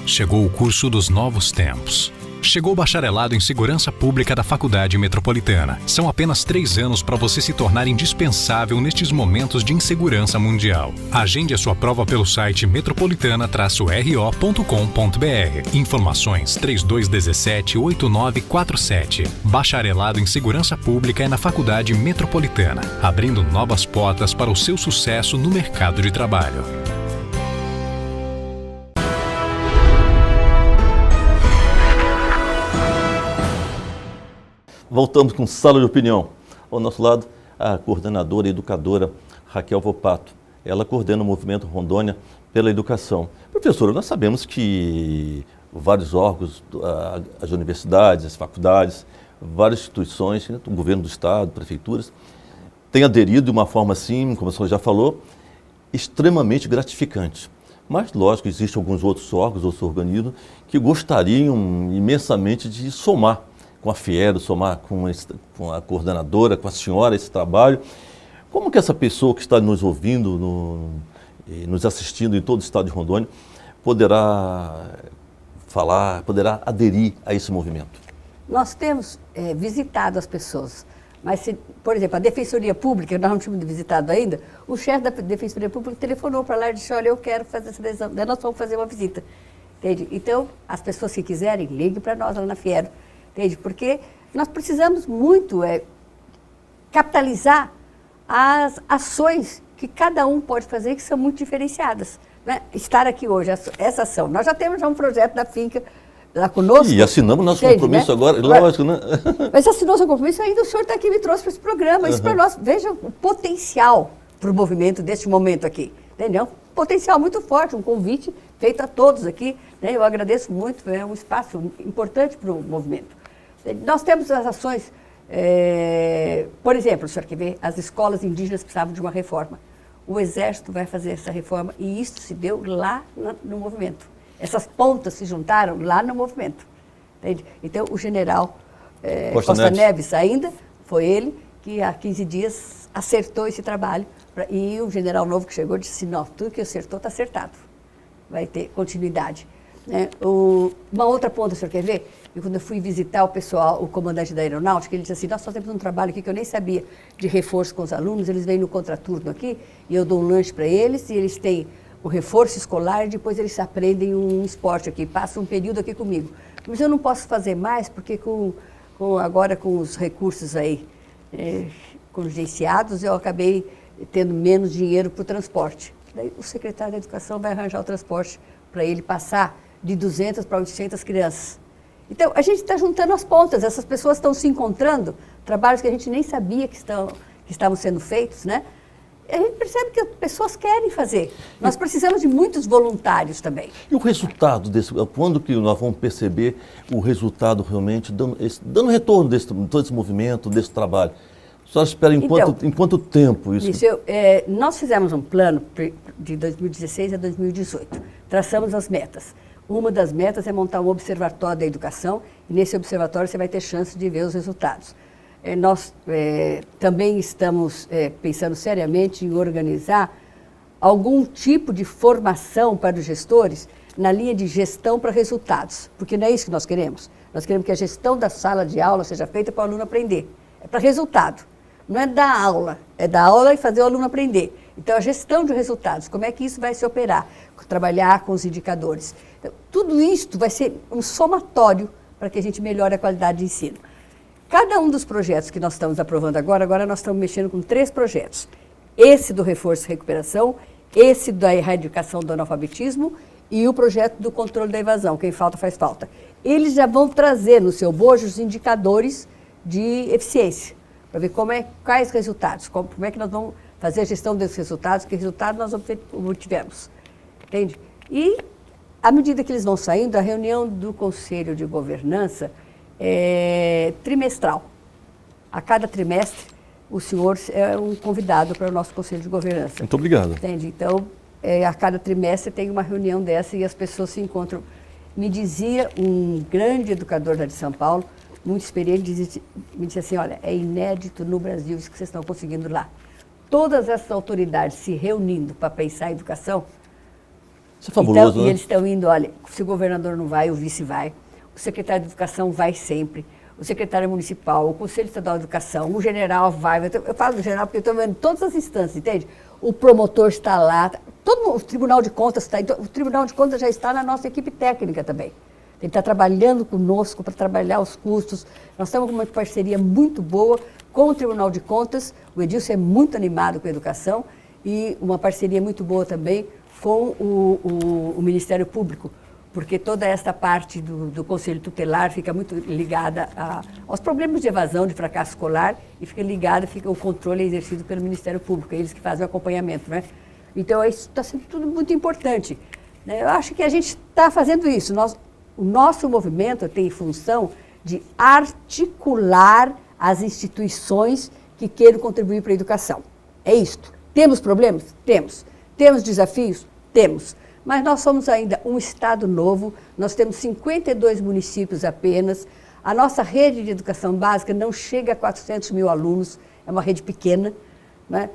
Chegou o curso dos novos tempos. Chegou o bacharelado em Segurança Pública da Faculdade Metropolitana. São apenas 3 anos para você se tornar indispensável nestes momentos de insegurança mundial. Agende a sua prova pelo site metropolitana-ro.com.br. Informações 3217-8947. Bacharelado em Segurança Pública é na Faculdade Metropolitana, abrindo novas portas para o seu sucesso no mercado de trabalho. Voltamos com sala de opinião. Ao nosso lado, a coordenadora e educadora Raquel Volpato. Ela coordena o movimento Rondônia pela Educação. Professora, nós sabemos que vários órgãos, as universidades, as faculdades, várias instituições, né, o governo do estado, prefeituras, têm aderido de uma forma assim, como a senhora já falou, extremamente gratificante. Mas, lógico, existem alguns outros órgãos, outros organismos, que gostariam imensamente de somar com a Fiero, somar com a coordenadora, com a senhora, esse trabalho. Como que essa pessoa que está nos ouvindo, nos assistindo em todo o estado de Rondônia, poderá falar, poderá aderir a esse movimento? Nós temos visitado as pessoas, mas, por exemplo, a Defensoria Pública, nós não tínhamos visitado ainda, o chefe da Defensoria Pública telefonou para lá e disse, olha, eu quero fazer essa decisão, daí nós vamos fazer uma visita. Entende? Então, as pessoas que quiserem, liguem para nós lá na Fiero. Entende? Porque nós precisamos muito capitalizar as ações que cada um pode fazer, que são muito diferenciadas. Né? Estar aqui hoje, essa ação. Nós já temos um projeto da finca lá conosco. E assinamos nosso entende, compromisso né? agora, lógico, né? Mas assinou seu compromisso, ainda o senhor está aqui e me trouxe para esse programa. Isso para nós, veja o potencial para o movimento deste momento aqui. Entendeu? Um potencial muito forte, um convite feito a todos aqui. Né? Eu agradeço muito, é um espaço importante para o movimento. Nós temos as ações, por exemplo, o senhor quer ver, as escolas indígenas precisavam de uma reforma. O Exército vai fazer essa reforma e isso se deu lá no movimento. Essas pontas se juntaram lá no movimento. Entende? Então, o general Costa Neves ainda, foi ele que há 15 dias acertou esse trabalho. E o general novo que chegou disse, não, tudo que acertou está acertado. Vai ter continuidade. Né? Uma outra ponta, o senhor quer ver? E quando eu fui visitar o pessoal, o comandante da aeronáutica, ele disse assim, nós só temos um trabalho aqui que eu nem sabia de reforço com os alunos, eles vêm no contraturno aqui, e eu dou um lanche para eles, e eles têm o reforço escolar, e depois eles aprendem um esporte aqui, passam um período aqui comigo. Mas eu não posso fazer mais, porque agora com os recursos aí contingenciados, eu acabei tendo menos dinheiro para o transporte. Daí o secretário da Educação vai arranjar o transporte para ele passar de 200 para 800 crianças. Então, a gente está juntando as pontas, essas pessoas estão se encontrando, trabalhos que a gente nem sabia que estavam sendo feitos, né? E a gente percebe que as pessoas querem fazer. Nós precisamos de muitos voluntários também. E o resultado desse, quando que nós vamos perceber o resultado realmente, dando retorno todo esse movimento, desse trabalho? A senhora espera em quanto tempo isso? Nós fizemos um plano de 2016 a 2018. Traçamos as metas. Uma das metas é montar um observatório da educação e nesse observatório você vai ter chance de ver os resultados. Nós também estamos pensando seriamente em organizar algum tipo de formação para os gestores na linha de gestão para resultados, porque não é isso que nós queremos. Nós queremos que a gestão da sala de aula seja feita para o aluno aprender. É para resultado. Não é dar aula, é dar aula e fazer o aluno aprender. Então, a gestão de resultados, como é que isso vai se operar? Trabalhar com os indicadores. Então, tudo isso vai ser um somatório para que a gente melhore a qualidade de ensino. Cada um dos projetos que nós estamos aprovando agora nós estamos mexendo com 3 projetos. Esse do reforço e recuperação, esse da erradicação do analfabetismo e o projeto do controle da evasão, quem falta faz falta. Eles já vão trazer no seu bojo os indicadores de eficiência, para ver quais resultados, como é que nós vamos fazer a gestão desses resultados, que resultados nós obtivemos. Entende? E, à medida que eles vão saindo, a reunião do Conselho de Governança é trimestral. A cada trimestre, o senhor é um convidado para o nosso Conselho de Governança. Muito obrigado. Entende? Então, a cada trimestre tem uma reunião dessa e as pessoas se encontram. Me dizia um grande educador lá de São Paulo, muito experiente, me disse assim, olha, é inédito no Brasil isso que vocês estão conseguindo lá. Todas essas autoridades se reunindo para pensar a educação. Isso é fabuloso, então, né? E eles estão indo, olha, se o governador não vai, o vice vai, o secretário de Educação vai sempre, o secretário municipal, o Conselho Estadual de Educação, o general vai. Eu falo do general porque eu estou vendo todas as instâncias, entende? O promotor está lá, o Tribunal de Contas está, então, o Tribunal de Contas já está na nossa equipe técnica também. Ele está trabalhando conosco para trabalhar os custos. Nós estamos com uma parceria muito boa com o Tribunal de Contas. O Edilson é muito animado com a educação e uma parceria muito boa também com o Ministério Público, porque toda esta parte do Conselho Tutelar fica muito ligada aos problemas de evasão, de fracasso escolar, e fica o controle exercido pelo Ministério Público, eles que fazem o acompanhamento, né? Então, isso está sendo tudo muito importante. Né? Eu acho que a gente está fazendo isso. O nosso movimento tem função de articular as instituições que queiram contribuir para a educação. É isto. Temos problemas? Temos. Temos desafios? Temos. Mas nós somos ainda um estado novo, nós temos 52 municípios apenas, a nossa rede de educação básica não chega a 400 mil alunos, é uma rede pequena, né?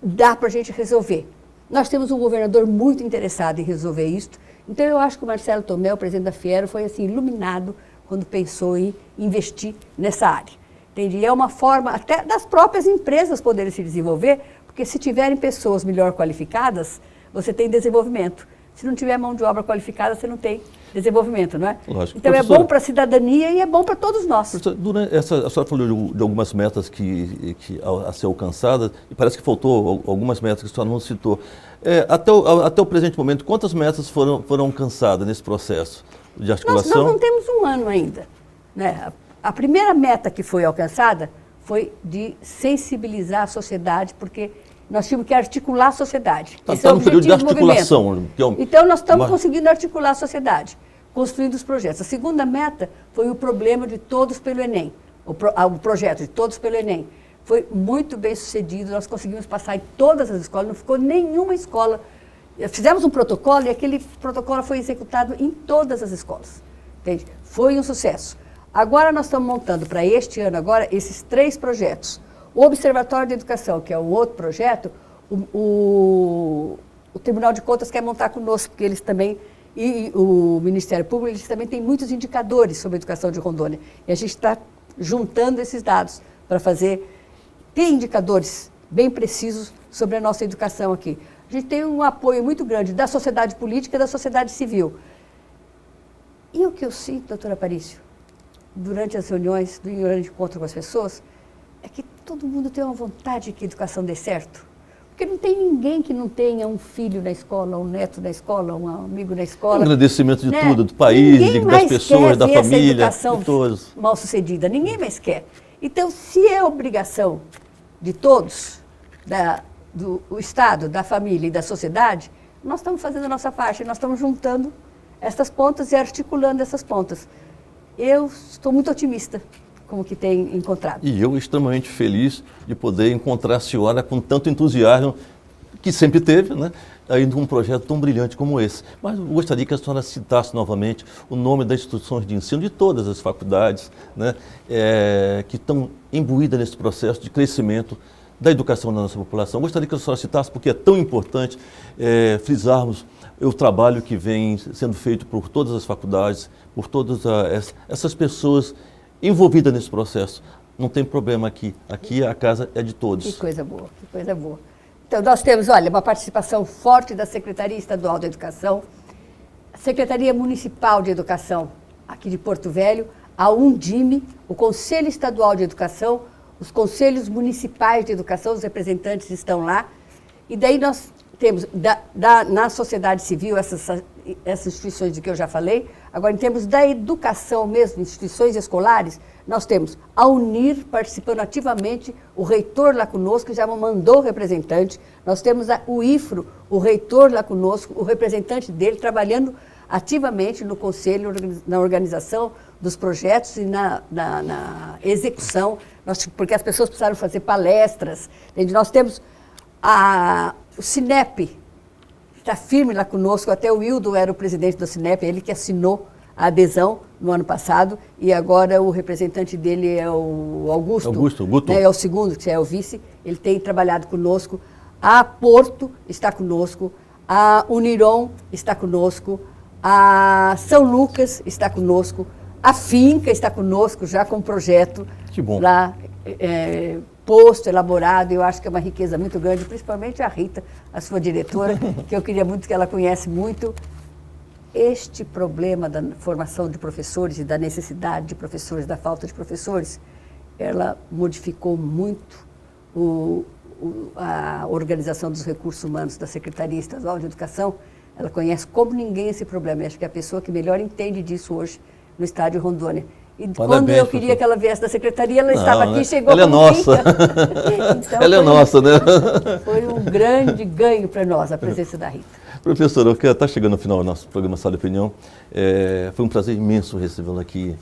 Dá para a gente resolver. Nós temos um governador muito interessado em resolver isso. Então, eu acho que o Marcelo Tomé, o presidente da Fiero, foi assim, iluminado quando pensou em investir nessa área. Entende? E é uma forma até das próprias empresas poderem se desenvolver, porque se tiverem pessoas melhor qualificadas, você tem desenvolvimento. Se não tiver mão de obra qualificada, você não tem desenvolvimento, não é? Lógico. Então, é bom para a cidadania e é bom para todos nós. Durante a senhora falou de algumas metas a ser alcançadas, e parece que faltou algumas metas que a senhora não citou. Até o presente momento, quantas metas foram alcançadas nesse processo? de articulação? Nós não temos um ano ainda, né? A primeira meta que foi alcançada foi de sensibilizar a sociedade, porque nós tínhamos que articular a sociedade. Está no período de articulação. Então, nós estamos conseguindo articular a sociedade, construindo os projetos. A segunda meta foi o problema de Todos pelo Enem, o projeto de Todos pelo Enem. Foi muito bem sucedido, nós conseguimos passar em todas as escolas, não ficou nenhuma escola. Fizemos um protocolo e aquele protocolo foi executado em todas as escolas. Entende? Foi um sucesso. Agora nós estamos montando para este ano agora esses 3 projetos. O Observatório de Educação, que é um outro projeto, o Tribunal de Contas quer montar conosco, porque eles também, e o Ministério Público, eles também têm muitos indicadores sobre a educação de Rondônia. E a gente está juntando esses dados para ter indicadores bem precisos sobre a nossa educação aqui. A gente tem um apoio muito grande da sociedade política e da sociedade civil. E o que eu sinto, doutora Aparício, durante as reuniões, durante o encontro com as pessoas, é que todo mundo tem uma vontade de que a educação dê certo. Porque não tem ninguém que não tenha um filho na escola, um neto na escola, um amigo na escola. Um agradecimento de tudo, do país, das pessoas, da família, de todos. Mal sucedida, ninguém mais quer. Então, se é obrigação de todos, do Estado, da família e da sociedade, nós estamos fazendo a nossa parte, nós estamos juntando essas pontas e articulando essas pontas. Eu estou muito otimista com o que tem encontrado. E eu extremamente feliz de poder encontrar a senhora com tanto entusiasmo que sempre teve, né? Ainda um projeto tão brilhante como esse. Mas eu gostaria que a senhora citasse novamente o nome das instituições de ensino de todas as faculdades, né? Que estão imbuídas nesse processo de crescimento da educação da nossa população. Eu gostaria que a senhora citasse, porque é tão importante frisarmos o trabalho que vem sendo feito por todas as faculdades, por todas essas pessoas envolvidas nesse processo. Não tem problema aqui. Aqui a casa é de todos. Que coisa boa, que coisa boa. Então, nós temos, olha, uma participação forte da Secretaria Estadual de Educação, a Secretaria Municipal de Educação aqui de Porto Velho, a Undime, o Conselho Estadual de Educação, os Conselhos Municipais de Educação, os representantes estão lá. E daí nós temos, na sociedade civil, essas instituições de que eu já falei. Agora, em termos da educação mesmo, instituições escolares, nós temos a UNIR participando ativamente, o reitor lá conosco já mandou o representante. Nós temos o IFRO, o reitor lá conosco, o representante dele trabalhando ativamente no conselho, na organização dos projetos e na execução, porque as pessoas precisaram fazer palestras. Entende? Nós temos o CINEP, está firme lá conosco, até o Wildo era o presidente do CINEP, ele que assinou a adesão no ano passado, e agora o representante dele é o Augusto, né, é o segundo, que é o vice, ele tem trabalhado conosco. A Porto está conosco, a Uniron está conosco, a São Lucas está conosco, a Finca está conosco já com um projeto lá posto, elaborado. Eu acho que é uma riqueza muito grande, principalmente a Rita, a sua diretora, que eu queria muito, que ela conhece muito este problema da formação de professores e da necessidade de professores, da falta de professores. Ela modificou muito a organização dos recursos humanos da Secretaria Estadual de Educação. Ela conhece como ninguém esse problema. Eu acho que é a pessoa que melhor entende disso hoje no estado de Rondônia. E parabéns, quando eu queria que ela viesse da secretaria, ela estava aqui, chegou ela é nossa. Então, ela é nossa, né? Foi um grande ganho para nós, a presença da Rita. Professora, eu quero estar chegando no final do nosso programa Sala de Opinião. Foi um prazer imenso recebê-la aqui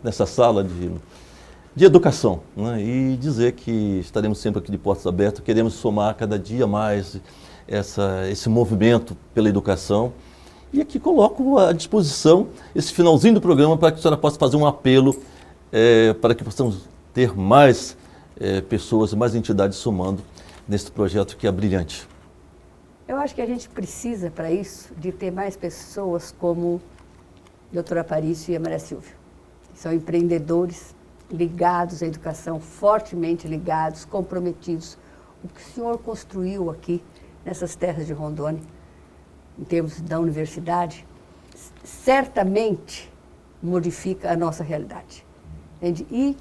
nessa sala de educação, né? E dizer que estaremos sempre aqui de portas abertas, queremos somar cada dia mais esse movimento pela educação. E aqui coloco à disposição esse finalzinho do programa para que a senhora possa fazer um apelo para que possamos ter mais pessoas, mais entidades somando nesse projeto que é brilhante. Eu acho que a gente precisa, para isso, de ter mais pessoas como a doutora Aparício e a Maria Silvia, que são empreendedores ligados à educação, fortemente ligados, comprometidos. O que o senhor construiu aqui, nessas terras de Rondônia, em termos da universidade, certamente modifica a nossa realidade. Entende? E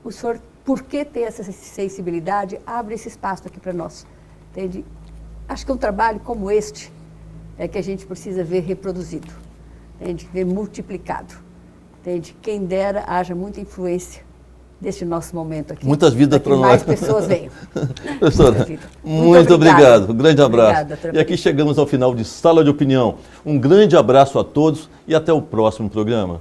o senhor, por que ter essa sensibilidade, abre esse espaço aqui para nós. Entende? Acho que um trabalho como este é que a gente precisa ver reproduzido. entende? Ver multiplicado. Entende? Quem dera haja muita influência desse nosso momento aqui. Muitas vidas para nós. Mais pessoas venham. Professora, muito obrigado. Um grande abraço. Obrigada, e aqui chegamos ao final de Sala de Opinião. Um grande abraço a todos e até o próximo programa.